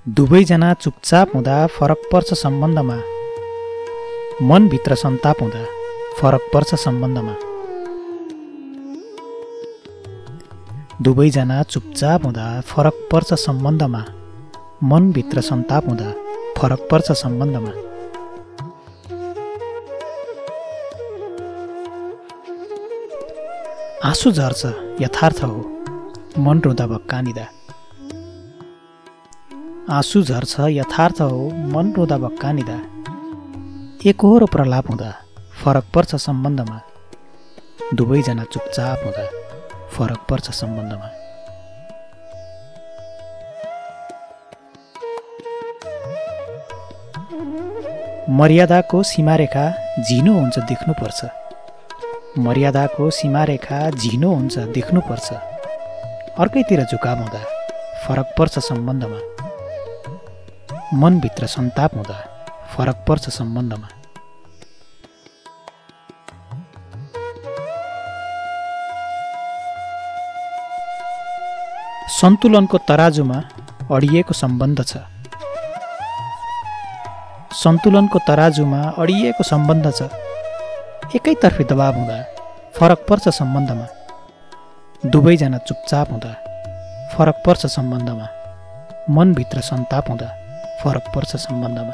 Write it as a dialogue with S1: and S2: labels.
S1: दुवैजना चुपचाप हुँदा फरक पर्छ सम्बन्धमा। मनभित्र सन्ताप हुँदा फरक पर्छ सम्बन्धमा। दुवैजना चुपचाप हुँदा फरक पर्छ सम्बन्धमा। मनभित्र सन्ताप हुँदा फरक पर्छ सम्बन्धमा। आँसु झर्छ यथार्थ हो, मन रुँदा भक्कानिँदा। आँसु झर्छ यथार्थ हो, मन रुँदा भक्कानिँदा। एकहोरो प्रलाप हुँदा फरक पर्छ सम्बन्धमा। दुवैजना चुपचाप हुँदा फरक पर्छ सम्बन्धमा। मर्यादाको सीमारेखा झिनो हुन्छ देख्नुपर्छ। मर्यादाको सीमारेखा झिनो हुन्छ देख्नुपर्छ। अर्कैतिर झुकाव हुँदा फरक पर्छ सम्बन्धमा। मनभित्र सन्ताप हुँदा फरक पर्छ सम्बन्धमा। सन्तुलनको तराजुमा अडिएको सम्बन्ध छ। सन्तुलनको तराजुमा अडिएको सम्बन्ध छ। एकैतर्फी दबाव हुँदा फरक पर्छ सम्बन्धमा। दुवैजना चुपचाप हुँदा फरक पर्छ सम्बन्धमा। मनभित्र सन्ताप हुँदा फरक पर्छ सम्बन्धमा।